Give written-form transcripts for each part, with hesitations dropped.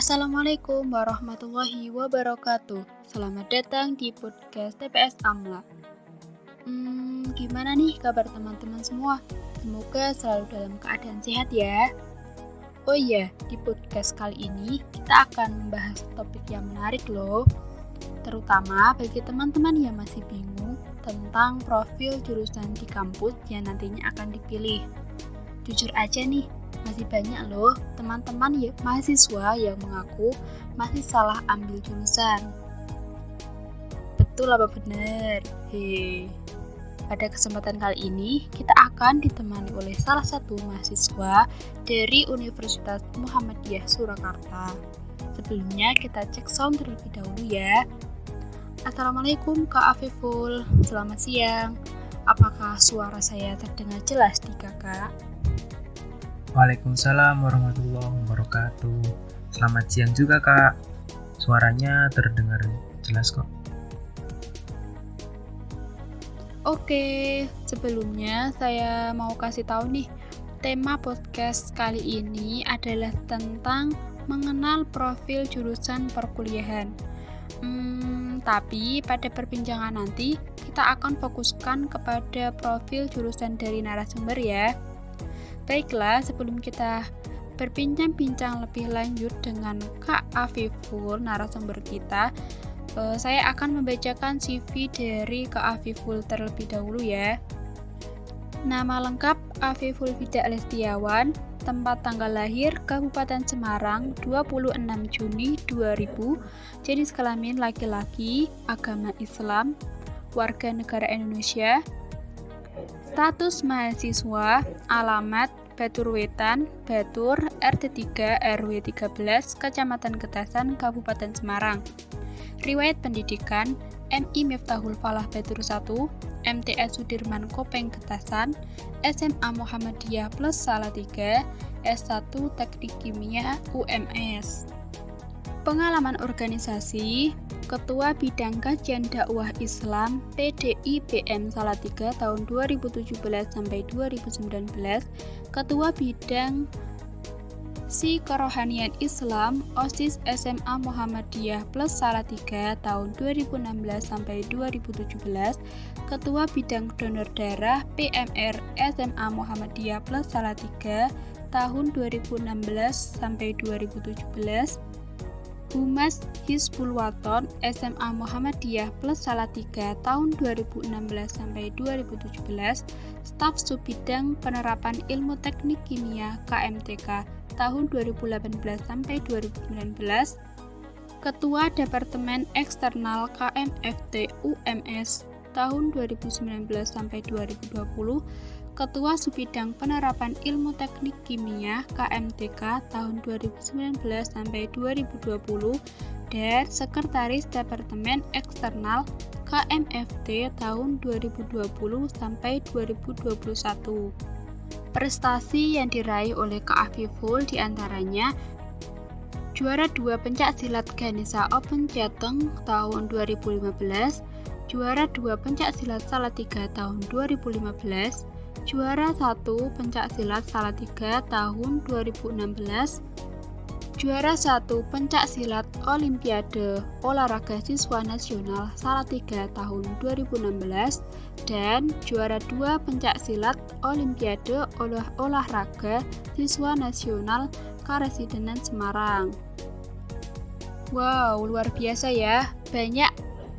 Assalamualaikum warahmatullahi wabarakatuh. Selamat datang di podcast TPS Amla. Gimana nih kabar teman-teman semua? Semoga selalu dalam keadaan sehat ya. Oh iya, di podcast kali ini kita akan membahas topik yang menarik loh. Terutama bagi teman-teman yang masih bingung tentang profil jurusan di kampus yang nantinya akan dipilih. Jujur aja nih, masih banyak loh teman-teman mahasiswa yang mengaku masih salah ambil jurusan. Betul apa benar? Pada kesempatan kali ini kita akan ditemani oleh salah satu mahasiswa dari Universitas Muhammadiyah Surakarta. Sebelumnya kita cek sound terlebih dahulu ya. Assalamualaikum Kak Afiful, selamat siang. Apakah suara saya terdengar jelas di kakak? Waalaikumsalam warahmatullahi wabarakatuh. Selamat siang juga Kak. Suaranya terdengar jelas kok. Oke, sebelumnya saya mau kasih tahu nih, tema podcast kali ini adalah tentang mengenal profil jurusan perkuliahan. Tapi pada perbincangan nanti kita akan fokuskan kepada profil jurusan dari narasumber ya. Baiklah, sebelum kita berbincang-bincang lebih lanjut dengan Kak Afiful, narasumber kita, saya akan membacakan CV dari Kak Afiful terlebih dahulu ya. Nama lengkap Afiful Fida Lestiawan, tempat tanggal lahir Kabupaten Semarang 26 Juni 2000, jenis kelamin laki-laki, agama Islam, warga negara Indonesia, status mahasiswa, alamat Batur Wetan, Batur, RT 3 RW 13, Kecamatan Getasan, Kabupaten Semarang. Riwayat pendidikan, MI Miftahul Falah Batur 1, MTS Sudirman Kopeng Getasan, SMA Muhammadiyah Plus Salatiga, S1 Teknik Kimia UMS. Pengalaman organisasi, Ketua Bidang Kajian Dakwah Islam PDIPM Salatiga tahun 2017 sampai 2019, Ketua Bidang Kerohanian Islam OSIS SMA Muhammadiyah Plus Salatiga tahun 2016 sampai 2017, Ketua Bidang Donor Darah PMR SMA Muhammadiyah Plus Salatiga tahun 2016 sampai 2017, Humas Hizbul Waton SMA Muhammadiyah Plus Salatiga tahun 2016 sampai 2017, Staf Subbidang Penerapan Ilmu Teknik Kimia KMTK tahun 2018 sampai 2019, Ketua Departemen Eksternal KMFT UMS tahun 2019 sampai 2020, Ketua Subbidang Penerapan Ilmu Teknik Kimia KMTK tahun 2019 sampai 2020, dan Sekretaris Departemen Eksternal KMFT tahun 2020 sampai 2021. Prestasi yang diraih oleh Kak Afiful diantaranya juara 2 pencak silat Ganesha Open Jateng tahun 2015, juara 2 pencak silat Salatiga tahun 2015, juara 1 pencak silat Salatiga tahun 2016, juara 1 pencak silat Olimpiade Olahraga Siswa Nasional Salatiga tahun 2016, dan juara 2 pencak silat Olimpiade Olahraga Siswa Nasional Karesidenan Semarang. Wow, luar biasa ya, banyak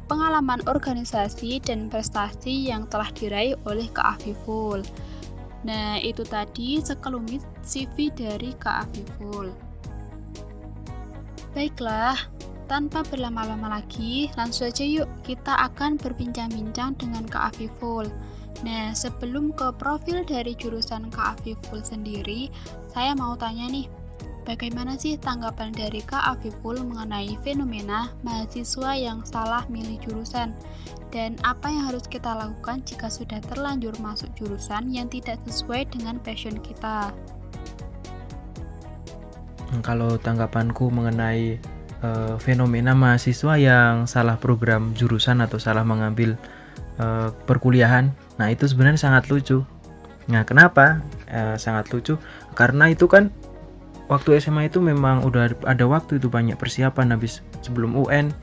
pengalaman organisasi dan prestasi yang telah diraih oleh Kak Afiful. Nah, itu tadi sekelumit CV dari Kak Afiful. Baiklah, tanpa berlama-lama lagi, langsung aja yuk kita akan berbincang-bincang dengan Kak Afiful. Nah, sebelum ke profil dari jurusan Kak Afiful sendiri, saya mau tanya nih, bagaimana sih tanggapan dari Kak Afiful mengenai fenomena mahasiswa yang salah milih jurusan? Dan apa yang harus kita lakukan jika sudah terlanjur masuk jurusan yang tidak sesuai dengan passion kita? Kalau tanggapanku mengenai fenomena mahasiswa yang salah program jurusan atau salah mengambil perkuliahan, nah itu sebenarnya sangat lucu. Nah, kenapa sangat lucu? Karena itu kan waktu SMA itu memang udah ada waktu itu banyak persiapan habis sebelum UN.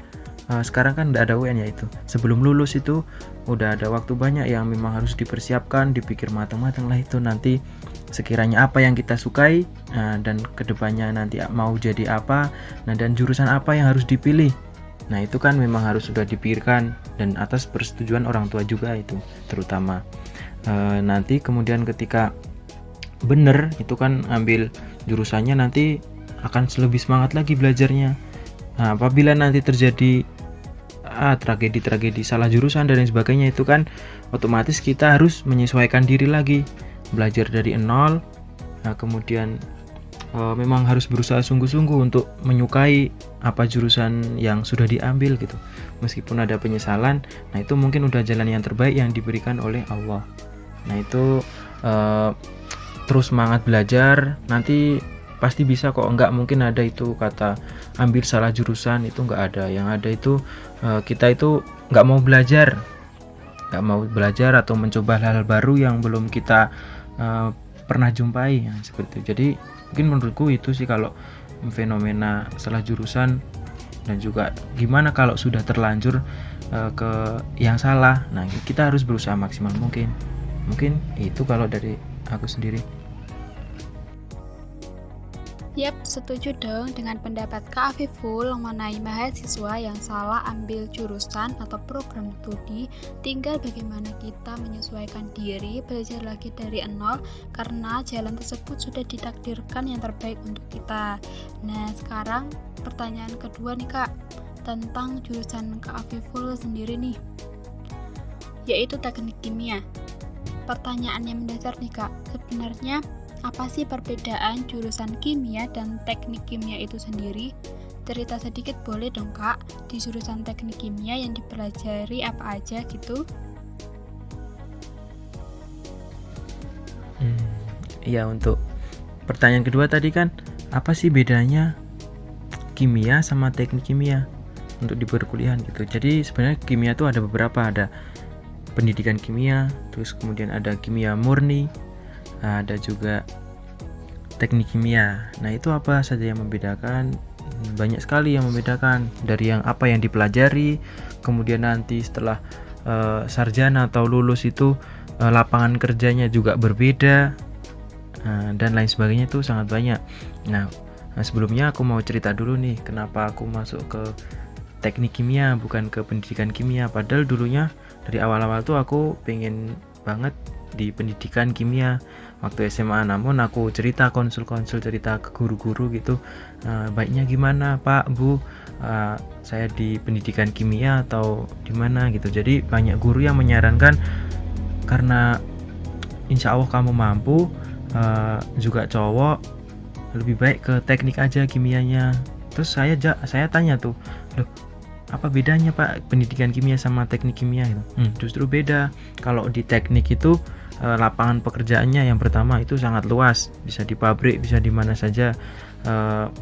Sekarang kan tidak ada UN ya itu. Sebelum lulus itu udah ada waktu banyak yang memang harus dipersiapkan, dipikir matang-matang lah itu nanti sekiranya apa yang kita sukai, dan kedepannya nanti mau jadi apa, dan jurusan apa yang harus dipilih. Nah itu kan memang harus sudah dipikirkan dan atas persetujuan orang tua juga itu terutama. Nanti kemudian ketika bener itu kan ambil jurusannya nanti akan lebih semangat lagi belajarnya. Nah, apabila nanti terjadi tragedi-tragedi salah jurusan dan lain sebagainya itu kan otomatis kita harus menyesuaikan diri lagi, belajar dari nol. Nah, kemudian memang harus berusaha sungguh-sungguh untuk menyukai apa jurusan yang sudah diambil gitu. Meskipun ada penyesalan, nah itu mungkin udah jalan yang terbaik yang diberikan oleh Allah. Nah itu terus semangat belajar, nanti pasti bisa kok. Enggak mungkin ada itu kata ambil salah jurusan, itu enggak ada. Yang ada itu kita itu enggak mau belajar atau mencoba hal-hal baru yang belum kita pernah jumpai, seperti itu. Jadi mungkin menurutku itu sih kalau fenomena salah jurusan, dan juga gimana kalau sudah terlanjur ke yang salah. Nah kita harus berusaha maksimal mungkin itu kalau dari aku sendiri. Yap, setuju dong dengan pendapat Kak Afiful mengenai mahasiswa yang salah ambil jurusan atau program studi. Tinggal bagaimana kita menyesuaikan diri, belajar lagi dari nol, karena jalan tersebut sudah ditakdirkan yang terbaik untuk kita. Nah, sekarang pertanyaan kedua nih Kak, tentang jurusan Kak Afiful sendiri nih, yaitu teknik kimia. Pertanyaan yang mendasar nih Kak, sebenarnya apa sih perbedaan jurusan kimia dan teknik kimia itu sendiri? Cerita sedikit boleh dong Kak, di jurusan teknik kimia yang dipelajari apa aja gitu? Ya, untuk pertanyaan kedua tadi kan, apa sih bedanya kimia sama teknik kimia untuk di perkuliahan gitu. Jadi sebenarnya kimia itu ada beberapa, ada pendidikan kimia, terus kemudian ada kimia murni, ada juga teknik kimia. Nah itu apa saja yang membedakan? Banyak sekali yang membedakan, dari yang apa yang dipelajari, kemudian nanti setelah sarjana atau lulus itu lapangan kerjanya juga berbeda, dan lain sebagainya, itu sangat banyak. Nah sebelumnya aku mau cerita dulu nih kenapa aku masuk ke teknik kimia bukan ke pendidikan kimia. Padahal dulunya dari awal-awal tuh aku pengen banget di pendidikan kimia waktu SMA, namun aku cerita cerita ke guru-guru gitu, baiknya gimana Pak Bu, saya di pendidikan kimia atau di mana gitu. Jadi banyak guru yang menyarankan, karena insya Allah kamu mampu, juga cowok, lebih baik ke teknik aja kimianya. Terus saya tanya tuh, loh apa bedanya Pak pendidikan kimia sama teknik kimia gitu? Justru beda. Kalau di teknik itu lapangan pekerjaannya yang pertama itu sangat luas, bisa di pabrik, bisa di mana saja.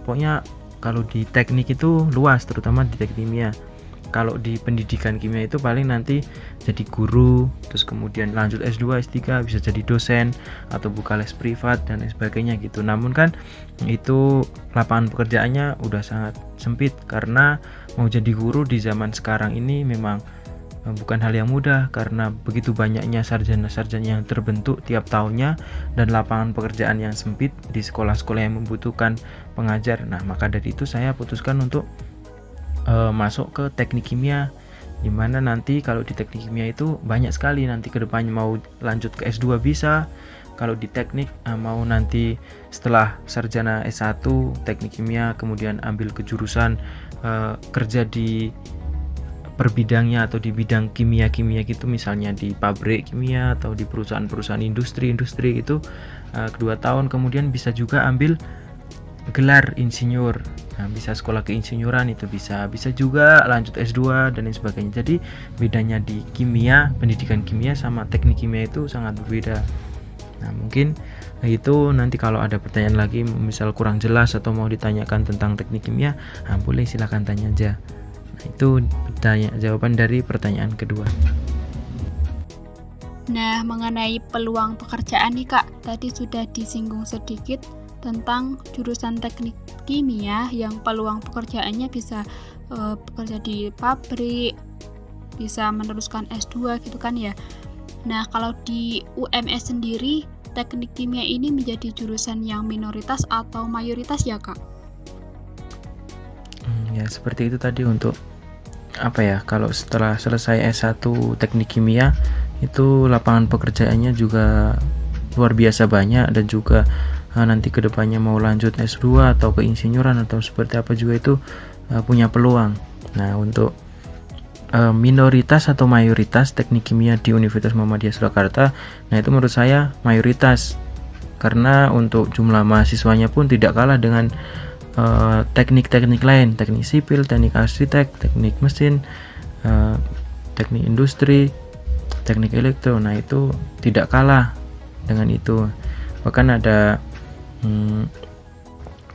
Pokoknya kalau di teknik itu luas, terutama di teknik kimia. Kalau di pendidikan kimia itu paling nanti jadi guru, terus kemudian lanjut S2, S3, bisa jadi dosen atau buka les privat dan lain sebagainya gitu. Namun kan itu lapangan pekerjaannya udah sangat sempit, karena mau jadi guru di zaman sekarang ini memang bukan hal yang mudah, karena begitu banyaknya sarjana-sarjana yang terbentuk tiap tahunnya dan lapangan pekerjaan yang sempit di sekolah-sekolah yang membutuhkan pengajar. Nah maka dari itu saya putuskan untuk masuk ke teknik kimia, dimana nanti kalau di teknik kimia itu banyak sekali, nanti kedepannya mau lanjut ke S2 bisa. Kalau di teknik mau nanti setelah sarjana S1 teknik kimia kemudian ambil kejurusan kerja di per bidangnya atau di bidang kimia gitu, misalnya di pabrik kimia atau di perusahaan industri itu 2 tahun, kemudian bisa juga ambil gelar insinyur. Nah, bisa sekolah keinsinyuran itu bisa juga lanjut S2 dan lain sebagainya. Jadi bedanya di kimia, pendidikan kimia sama teknik kimia itu sangat berbeda. Nah mungkin itu nanti kalau ada pertanyaan lagi, misal kurang jelas atau mau ditanyakan tentang teknik kimia, boleh silakan tanya aja. Nah, itu jawaban dari pertanyaan kedua. Nah, mengenai peluang pekerjaan nih Kak, tadi sudah disinggung sedikit. tentang jurusan teknik kimia yang peluang pekerjaannya bisa bekerja di pabrik, bisa meneruskan S2 gitu kan ya. Nah, kalau di UMS sendiri, teknik kimia ini menjadi jurusan yang minoritas atau mayoritas ya, Kak? Ya, seperti itu tadi untuk kalau setelah selesai S1 teknik kimia itu lapangan pekerjaannya juga luar biasa banyak, dan juga nanti kedepannya mau lanjut S2 atau keinsinyuran atau seperti apa juga itu punya peluang. Nah, untuk minoritas atau mayoritas teknik kimia di Universitas Muhammadiyah Surakarta, nah itu menurut saya mayoritas, karena untuk jumlah mahasiswanya pun tidak kalah dengan teknik-teknik lain, teknik sipil, teknik arsitek, teknik mesin, teknik industri, teknik elektro. Nah itu tidak kalah dengan itu, bahkan ada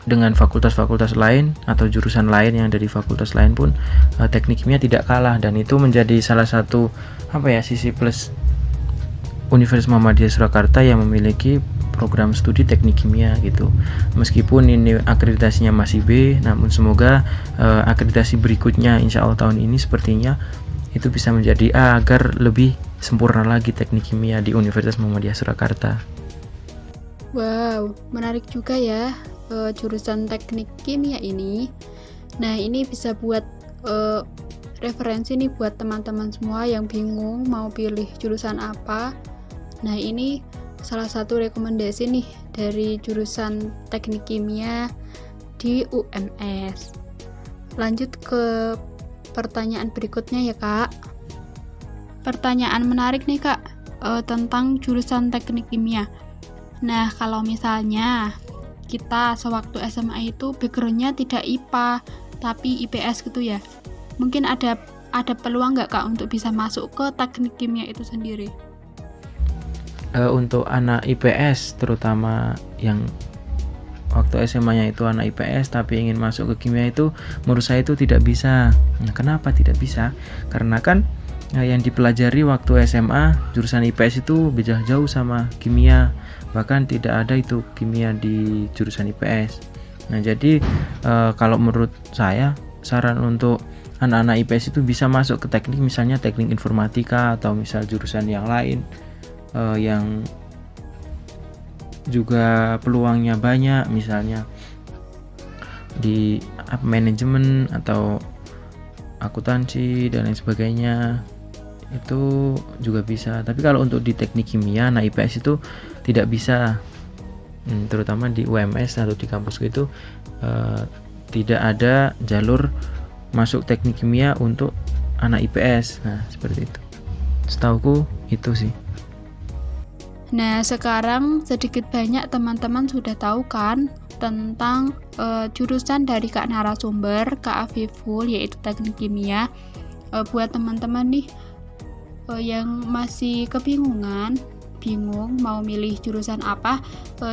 dengan fakultas-fakultas lain atau jurusan lain yang dari fakultas lain pun teknik kimia tidak kalah, dan itu menjadi salah satu sisi plus Universitas Muhammadiyah Surakarta yang memiliki program studi teknik kimia gitu. Meskipun ini akreditasinya masih B, namun semoga akreditasi berikutnya insya Allah tahun ini sepertinya itu bisa menjadi A agar lebih sempurna lagi teknik kimia di Universitas Muhammadiyah Surakarta. Wow, menarik juga ya jurusan teknik kimia ini. Nah, ini bisa buat referensi nih buat teman-teman semua yang bingung mau pilih jurusan apa. Nah, ini salah satu rekomendasi nih dari jurusan teknik kimia di UMS. Lanjut ke pertanyaan berikutnya ya, Kak. Pertanyaan menarik nih, Kak, tentang jurusan teknik kimia. Nah, kalau misalnya kita sewaktu SMA itu background-nya tidak IPA tapi IPS gitu ya, mungkin ada peluang nggak, Kak, untuk bisa masuk ke teknik kimia itu sendiri? Untuk anak IPS terutama yang waktu SMA-nya itu anak IPS tapi ingin masuk ke kimia, itu menurut saya itu tidak bisa. Nah, kenapa tidak bisa? Karena kan yang dipelajari waktu SMA jurusan IPS itu beda jauh sama kimia, bahkan tidak ada itu kimia di jurusan IPS. Nah, jadi kalau menurut saya saran untuk anak-anak IPS itu bisa masuk ke teknik, misalnya teknik informatika atau misal jurusan yang lain yang juga peluangnya banyak, misalnya di manajemen atau akuntansi dan lain sebagainya, itu juga bisa. Tapi kalau untuk di teknik kimia, nah IPS itu tidak bisa, terutama di UMS atau di kampus itu tidak ada jalur masuk teknik kimia untuk anak IPS. Nah, seperti itu. Setauku itu sih. Nah, sekarang sedikit banyak teman-teman sudah tahu kan tentang jurusan dari Kak narasumber, Kak Afiful, yaitu teknik kimia. Buat teman-teman nih yang masih bingung mau milih jurusan apa,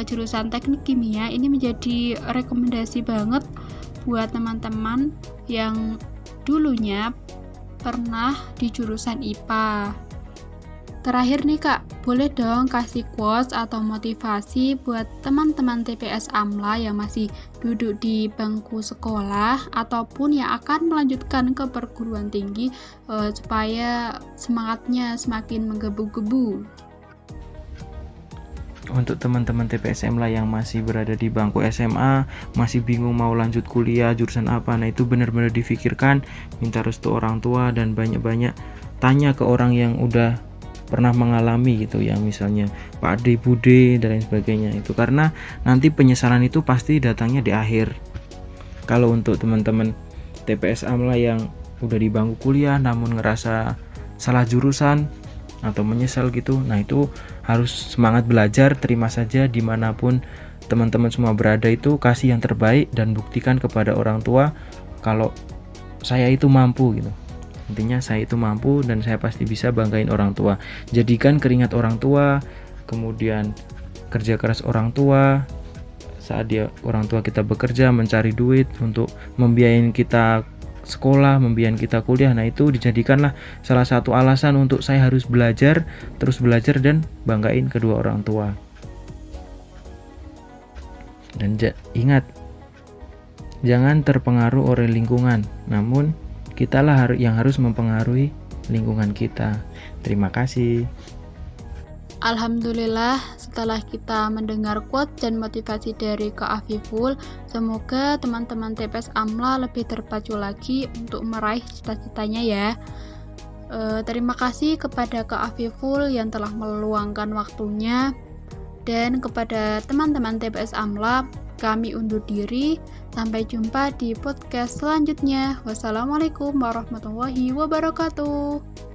jurusan teknik kimia ini menjadi rekomendasi banget buat teman-teman yang dulunya pernah di jurusan IPA. Terakhir nih, Kak, boleh dong kasih quotes atau motivasi buat teman-teman TPS AMLA yang masih duduk di bangku sekolah ataupun yang akan melanjutkan ke perguruan tinggi supaya semangatnya semakin menggebu-gebu. Untuk teman-teman TPS AMLA yang masih berada di bangku SMA, masih bingung mau lanjut kuliah jurusan apa, nah itu benar-benar difikirkan, minta restu orang tua dan banyak-banyak tanya ke orang yang udah pernah mengalami gitu ya, misalnya Pak Ade, Bude dan lain sebagainya, itu karena nanti penyesalan itu pasti datangnya di akhir. Kalau untuk teman-teman TPS AMLA yang udah di bangku kuliah namun ngerasa salah jurusan atau menyesal gitu, nah itu harus semangat belajar, terima saja dimanapun teman-teman semua berada, itu kasih yang terbaik dan buktikan kepada orang tua kalau saya itu mampu gitu. Intinya saya itu mampu dan saya pasti bisa banggain orang tua. Jadikan keringat orang tua, kemudian kerja keras orang tua, saat orang tua kita bekerja mencari duit untuk membiayain kita sekolah, membiayain kita kuliah, nah itu dijadikanlah salah satu alasan untuk saya harus belajar, terus belajar dan banggain kedua orang tua. Dan ingat, jangan terpengaruh oleh lingkungan, namun kitalah yang harus mempengaruhi lingkungan kita. Terima kasih. Alhamdulillah, setelah kita mendengar quote dan motivasi dari Kak Afiful, semoga teman-teman TPS AMLA lebih terpacu lagi untuk meraih cita-citanya ya. Terima kasih kepada Kak Afiful yang telah meluangkan waktunya, dan kepada teman-teman TPS AMLA, kami undur diri. Sampai jumpa di podcast selanjutnya. Wassalamualaikum warahmatullahi wabarakatuh.